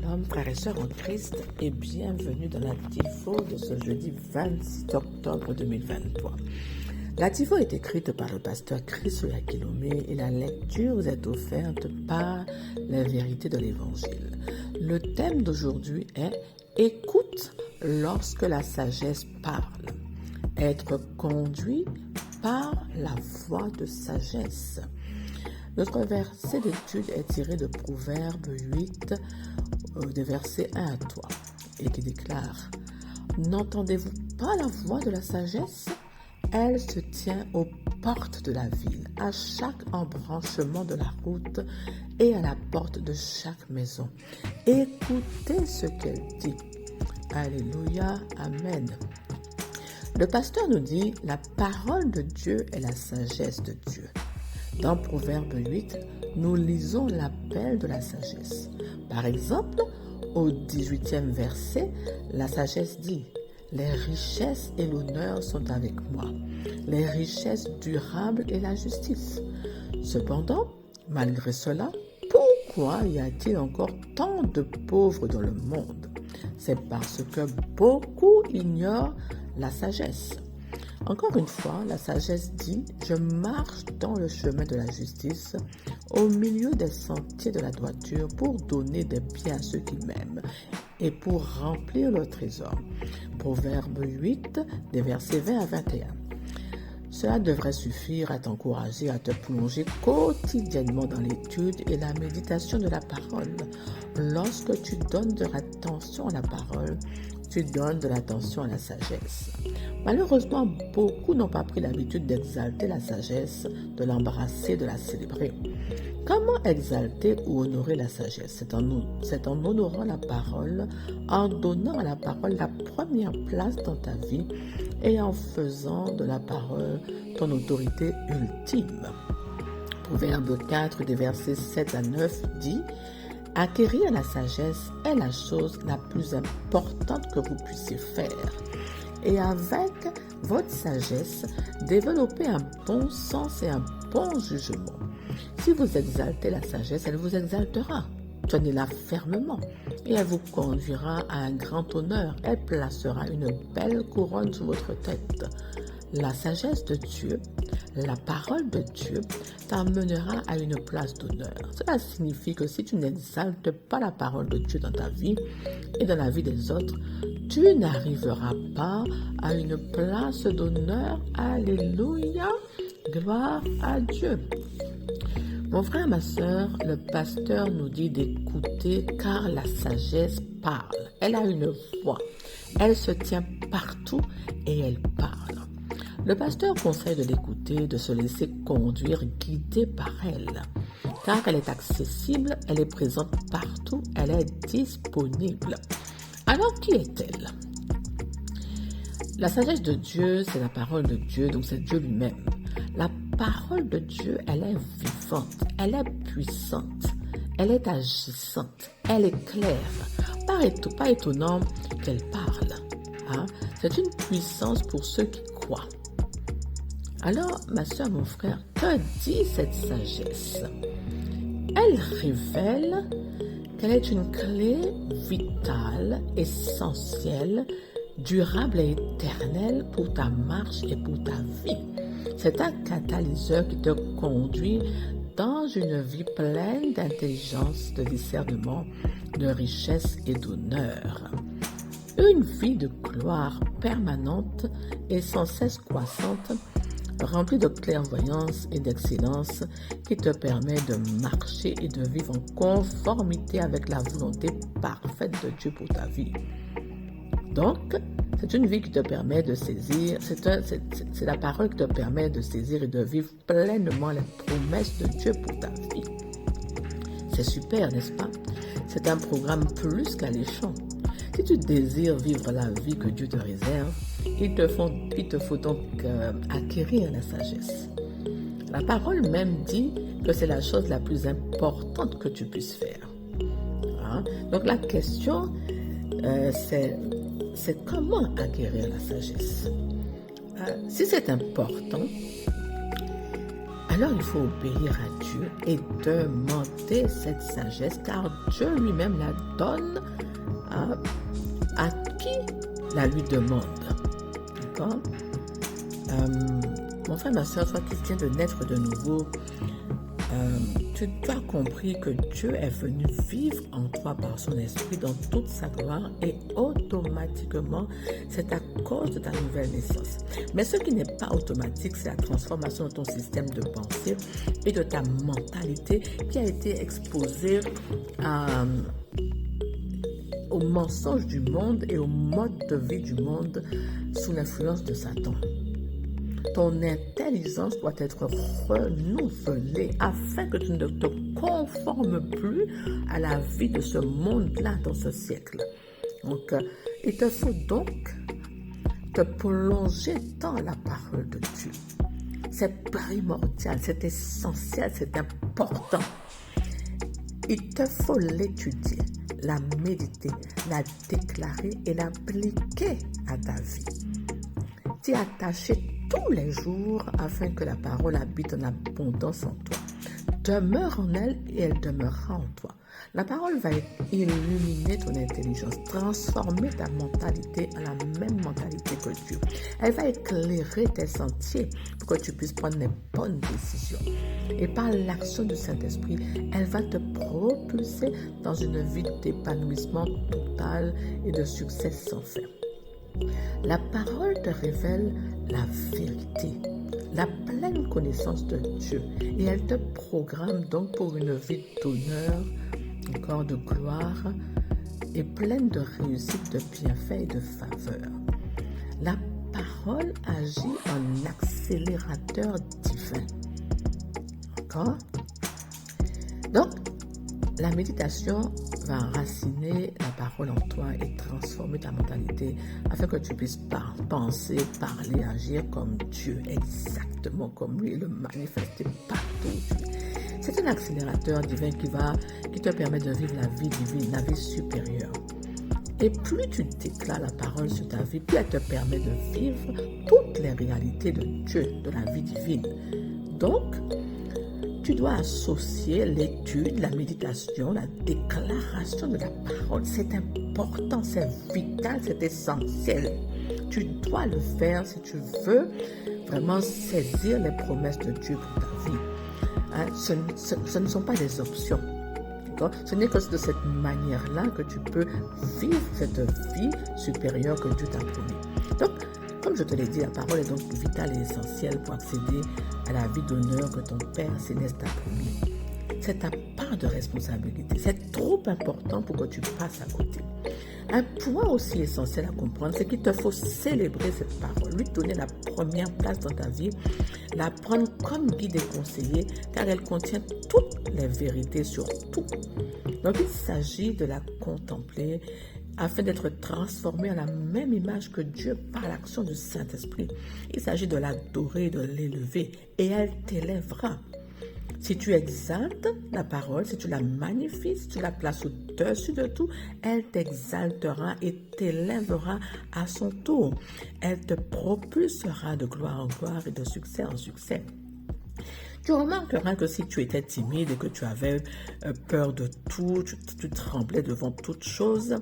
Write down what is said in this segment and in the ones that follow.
Shalom, frères et sœurs en Christ, et bienvenue dans la Tifo de ce jeudi 26 octobre 2023. La Tifo est écrite par le pasteur Chris Yakilomé et la lecture vous est offerte par la vérité de l'Évangile. Le thème d'aujourd'hui est « Écoute lorsque la sagesse parle ». Être conduit par la voix de sagesse. Notre verset d'étude est tiré de Proverbe 8, des versets 1 à 3, et qui déclare « N'entendez-vous pas la voix de la sagesse? Elle se tient aux portes de la ville, à chaque embranchement de la route et à la porte de chaque maison. Écoutez ce qu'elle dit. Alléluia, Amen. » Le pasteur nous dit « La parole de Dieu est la sagesse de Dieu ». Dans Proverbe 8, nous lisons l'appel de la sagesse. Par exemple, au 18e verset, la sagesse dit « Les richesses et l'honneur sont avec moi, les richesses durables et la justice. » Cependant, malgré cela, pourquoi y a-t-il encore tant de pauvres dans le monde? C'est parce que beaucoup ignorent la sagesse. Encore une fois, la sagesse dit « Je marche dans le chemin de la justice, au milieu des sentiers de la droiture pour donner des biens à ceux qui m'aiment et pour remplir leur trésor. » Proverbe 8, des versets 20 à 21. Cela devrait suffire à t'encourager à te plonger quotidiennement dans l'étude et la méditation de la parole. Lorsque tu donnes de l'attention à la parole, tu donnes de l'attention à la sagesse. Malheureusement, beaucoup n'ont pas pris l'habitude d'exalter la sagesse, de l'embrasser, de la célébrer. Comment exalter ou honorer la sagesse? C'est en honorant la parole, en donnant à la parole la première place dans ta vie et en faisant de la parole ton autorité ultime. Proverbe 4, des versets 7 à 9 dit « Acquérir la sagesse est la chose la plus importante que vous puissiez faire. Et avec votre sagesse, développez un bon sens et un bon jugement. Si vous exaltez la sagesse, elle vous exaltera. Tenez-la fermement et elle vous conduira à un grand honneur. Elle placera une belle couronne sur votre tête. La sagesse de Dieu, la parole de Dieu, t'amènera à une place d'honneur. Cela signifie que si tu n'exaltes pas la parole de Dieu dans ta vie et dans la vie des autres, tu n'arriveras pas à une place d'honneur. Alléluia, gloire à Dieu. Mon frère, ma sœur, le pasteur nous dit d'écouter car la sagesse parle. Elle a une voix. Elle se tient partout et elle parle. Le pasteur conseille de l'écouter, de se laisser conduire, guider par elle. Car elle est accessible, elle est présente partout, elle est disponible. Alors, qui est-elle? La sagesse de Dieu, c'est la parole de Dieu, donc c'est Dieu lui-même. La parole de Dieu, elle est vivante, elle est puissante, elle est agissante, elle est claire. Pas étonnant qu'elle parle. Hein? C'est une puissance pour ceux qui croient. Alors, ma soeur, mon frère, que dit cette sagesse? Elle révèle qu'elle est une clé vitale, essentielle, durable et éternelle pour ta marche et pour ta vie. C'est un catalyseur qui te conduit dans une vie pleine d'intelligence, de discernement, de richesse et d'honneur. Une vie de gloire permanente et sans cesse croissante, remplie de clairvoyance et d'excellence qui te permet de marcher et de vivre en conformité avec la volonté parfaite de Dieu pour ta vie. Donc, c'est une vie qui te permet de saisir, c'est la parole qui te permet de saisir et de vivre pleinement les promesses de Dieu pour ta vie. C'est super, n'est-ce pas? C'est un programme plus qu'alléchant. Si tu désires vivre la vie que Dieu te réserve, il te faut donc acquérir la sagesse. La parole même dit que c'est la chose la plus importante que tu puisses faire. Hein? Donc la question, c'est comment acquérir la sagesse. Si c'est important, alors il faut obéir à Dieu et demander cette sagesse, car Dieu lui-même la donne à qui la lui demande. D'accord? Mon frère, ma soeur, toi qui viens de naître de nouveau, tu as compris que Dieu est venu vivre en toi par son esprit dans toute sa gloire et automatiquement, c'est à cause de ta nouvelle naissance. Mais ce qui n'est pas automatique, c'est la transformation de ton système de pensée et de ta mentalité qui a été exposée aux mensonges du monde et au mode de vie du monde sous l'influence de Satan. Ton intelligence doit être renouvelée afin que tu ne te conformes plus à la vie de ce monde-là dans ce siècle. Donc, il te faut donc te plonger dans la parole de Dieu. C'est primordial, c'est essentiel, c'est important. Il te faut l'étudier, la méditer, la déclarer et l'appliquer à ta vie. T'y attacher tous les jours afin que la parole habite en abondance en toi. Demeure en elle et elle demeurera en toi. La parole va illuminer ton intelligence, transformer ta mentalité en la même mentalité que Dieu. Elle va éclairer tes sentiers pour que tu puisses prendre les bonnes décisions. Et par l'action du Saint-Esprit, elle va te propulser dans une vie d'épanouissement total et de succès sans fin. La parole te révèle la vérité, la pleine connaissance de Dieu et elle te programme donc pour une vie d'honneur, encore de gloire et pleine de réussite, de bienfaits et de faveur. La parole agit en accélérateur divin. D'accord? Donc, la méditation va enraciner la parole en toi et transformer ta mentalité afin que tu puisses penser, parler, agir comme Dieu, exactement comme lui et le manifester partout. C'est un accélérateur divin qui te permet de vivre la vie divine, la vie supérieure. Et plus tu déclares la parole sur ta vie, plus elle te permet de vivre toutes les réalités de Dieu, de la vie divine. Donc, tu dois associer l'étude, la méditation, la déclaration de la parole. C'est important, c'est vital, c'est essentiel. Tu dois le faire si tu veux vraiment saisir les promesses de Dieu pour ta vie. Ce ne sont pas des options. Ce n'est que de cette manière-là que tu peux vivre cette vie supérieure que Dieu t'a promis. Donc, comme je te l'ai dit, la parole est donc vitale et essentielle pour accéder à la vie d'honneur que ton Père Céleste t'a promis. C'est ta part de responsabilité. C'est trop important pour que tu passes à côté. Un point aussi essentiel à comprendre, c'est qu'il te faut célébrer cette parole, lui donner la première place dans ta vie, la prendre comme guide et conseiller, car elle contient toutes les vérités sur tout. Donc il s'agit de la contempler afin d'être transformé à la même image que Dieu par l'action du Saint-Esprit. Il s'agit de l'adorer, de l'élever, et elle t'élèvera. Si tu exaltes la parole, si tu la magnifies, si tu la places au-dessus de tout, elle t'exaltera et t'élèvera à son tour. Elle te propulsera de gloire en gloire et de succès en succès. Tu remarqueras que si tu étais timide et que tu avais peur de tout, tu tremblais devant toute chose,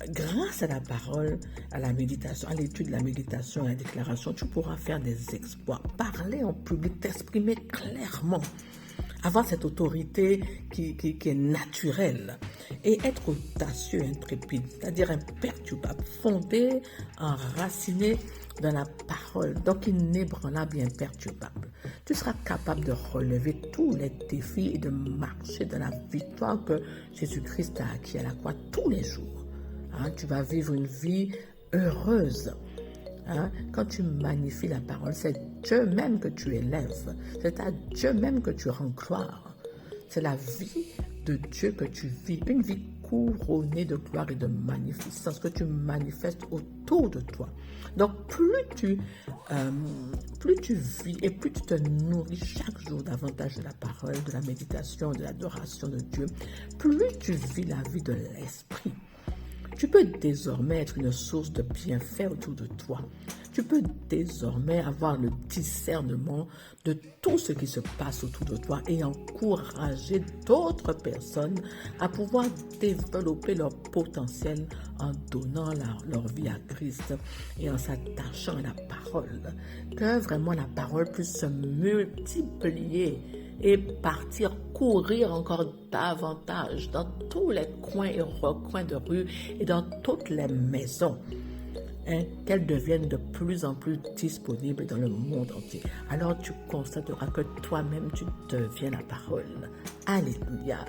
grâce à la parole, à la méditation, à l'étude de la méditation, à la déclaration, tu pourras faire des exploits, parler en public, t'exprimer clairement, avoir cette autorité qui est naturelle et être audacieux, intrépide, c'est-à-dire imperturbable, fondé, enraciné dans la parole, donc inébranlable et imperturbable. Tu seras capable de relever tous les défis et de marcher dans la victoire que Jésus-Christ a acquis à la croix tous les jours. Tu vas vivre une vie heureuse. Quand tu magnifies la parole, c'est Dieu même que tu élèves. C'est à Dieu même que tu rends gloire. C'est la vie de Dieu que tu vis. Une vie couronnée de gloire et de magnificence que tu manifestes autour de toi. Donc, plus tu vis et plus tu te nourris chaque jour davantage de la parole, de la méditation, de l'adoration de Dieu, plus tu vis la vie de l'esprit. Tu peux désormais être une source de bienfaits autour de toi. Tu peux désormais avoir le discernement de tout ce qui se passe autour de toi et encourager d'autres personnes à pouvoir développer leur potentiel en donnant leur vie à Christ et en s'attachant à la parole. Que vraiment la parole puisse se multiplier et partir courir encore davantage dans tous les coins et recoins de rue et dans toutes les maisons. Qu'elles deviennent de plus en plus disponibles dans le monde entier. Alors tu constateras que toi-même tu deviens la parole. Alléluia.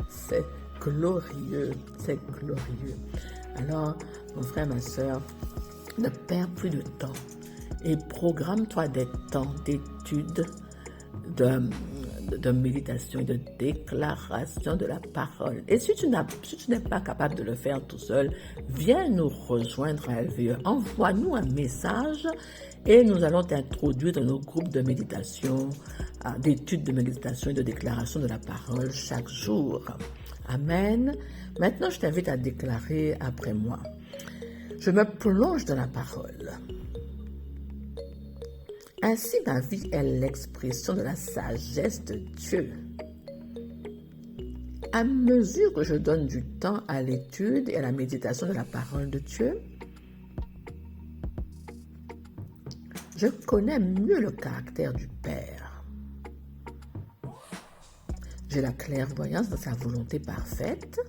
C'est glorieux, c'est glorieux. Alors, mon frère, ma soeur, ne perds plus de temps et programme-toi des temps d'études, de méditation et de déclaration de la parole. Et si tu n'es pas capable de le faire tout seul, viens nous rejoindre à LVE. Envoie-nous un message et nous allons t'introduire dans nos groupes de méditation, d'études de méditation et de déclaration de la parole chaque jour. Amen. Maintenant, je t'invite à déclarer après moi. Je me plonge dans la parole. Ainsi, ma vie est l'expression de la sagesse de Dieu. À mesure que je donne du temps à l'étude et à la méditation de la parole de Dieu, je connais mieux le caractère du Père. J'ai la clairvoyance de sa volonté parfaite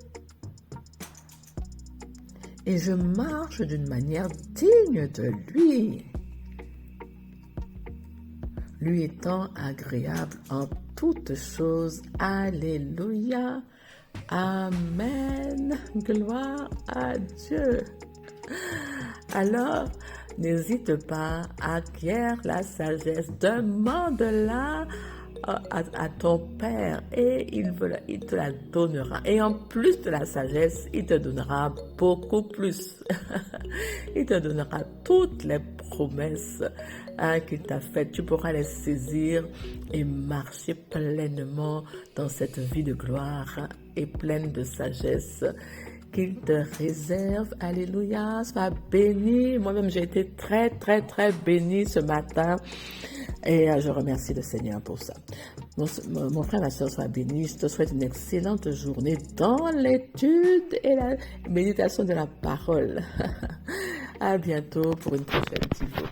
et je marche d'une manière digne de lui. Lui étant agréable en toutes choses. Alléluia. Amen. Gloire à Dieu. Alors, n'hésite pas, acquiert la sagesse, demande-la à ton Père et il te la donnera. Et en plus de la sagesse, il te donnera beaucoup plus. Il te donnera toutes les promesses qu'il t'a faites. Tu pourras les saisir et marcher pleinement dans cette vie de gloire et pleine de sagesse qu'il te réserve. Alléluia, sois béni. Moi-même, j'ai été très, très, très bénie ce matin. Et je remercie le Seigneur pour ça. Mon frère, ma soeur, sois béni. Je te souhaite une excellente journée dans l'étude et la méditation de la parole. À bientôt pour une prochaine vidéo.